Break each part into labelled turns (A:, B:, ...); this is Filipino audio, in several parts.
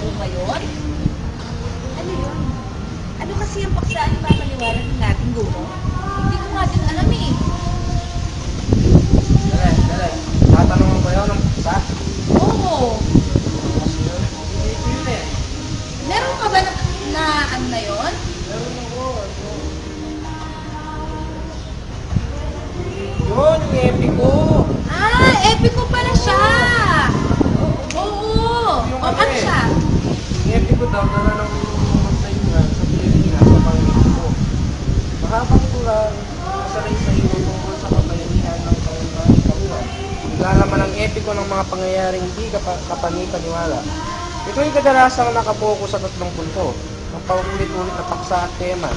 A: guro ngayon? Ano yun? Ano kasi ang paksa ang ipapaliwanag ng ating guro? Hindi ko nga din alam eh.
B: Dali. Tatanungan ko yun ng isa.
A: Oo.
B: Hindi ko yun eh.
A: Meron ka ba na ano na yun?
B: Meron ako. Yun, yung epico.
A: Ah, epico pala siya! Oo! O, ano siya?
B: Yung epico daw, dala ng magtayunan sa Pilipinas sa Panginoon. Mahabang tulang, masalaysay tungkol sa kabayanihan ng kabuhay. Naglalaman ng epico ng mga pangyayaring hindi kapani-paniwala. Ito ay kadalasang nakapokus sa tatlong punto, ang paulit-ulit na paksa at tema,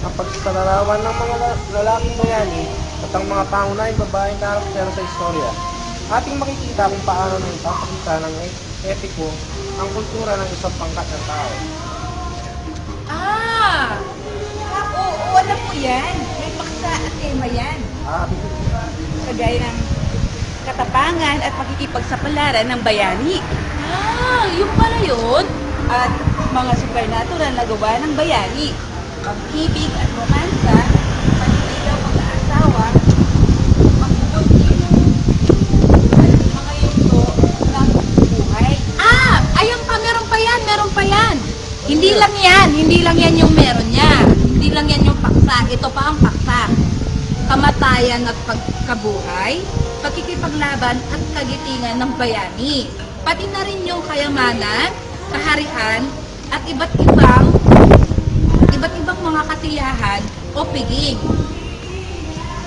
B: ang pagsasalarawan ng mga lalaking bayani at ang mga pangunahing babaeng karakter sa istorya. Ating makikita kung paano na ipapakita ng epiko ang kultura ng isang pangkat ng tao.
A: Ah! Oo, alam ko yan. May paksa at tema yan. Kagaya ng katapangan at pakikipagsapalaran ng bayani. Ah, yung pala yun. At mga supernatural na gawa ng bayani. Pag-ibig at romansa, pag-ilaw pag-aasawa, pag-ubuntis, at mga yugto ng buhay. Ah! Ayun pa, meron pa yan. Hindi lang yan yung meron niya. Hindi lang yan yung paksa. Ito pa ang paksa. Kamatayan at pagkabuhay, pagkikipaglaban at kagitingan ng bayani. Pati na rin yung kayamanan, kaharian, at iba't ibang mga katiyahan o piging.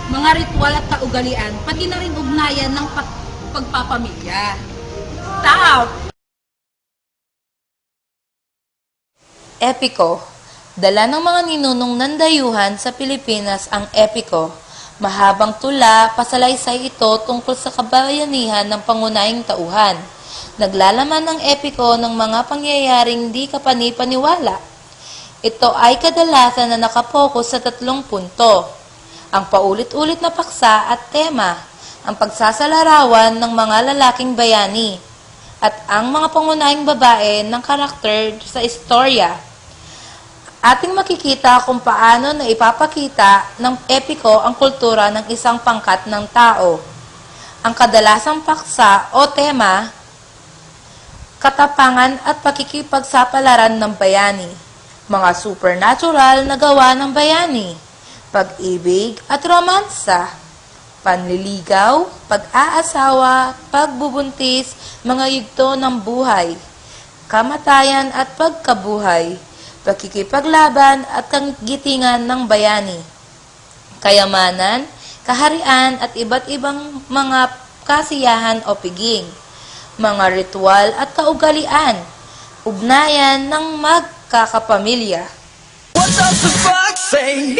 A: Mga ritual at kaugalian, pati na rin ugnayan ng pagpapamilya. Stop!
C: Epiko. Dala ng mga ninunong nandayuhan sa Pilipinas ang epiko. Mahabang tula, pasalaysay ito tungkol sa kabayanihan ng pangunahing tauhan. Naglalaman ng epiko ng mga pangyayaring di kapani-paniwala. Ito ay kadalasan na nakapokus sa tatlong punto. Ang paulit-ulit na paksa at tema, ang pagsasalarawan ng mga lalaking bayani, at ang mga pangunahing babae ng karakter sa istorya. Ating makikita kung paano na ipapakita ng epiko ang kultura ng isang pangkat ng tao. Ang kadalasang paksa o tema, katapangan at pakikipagsapalaran ng bayani, mga supernatural na gawa ng bayani, pag-ibig at romansa, panliligaw, pag-aasawa, pagbubuntis, mga yugto ng buhay, kamatayan at pagkabuhay, pakikipaglaban at kagitingan ng bayani, kayamanan, kaharian at iba't ibang mga kasiyahan o piging, mga ritual at kaugalian, ugnayan ng magkakapamilya.
D: What does the fuck say?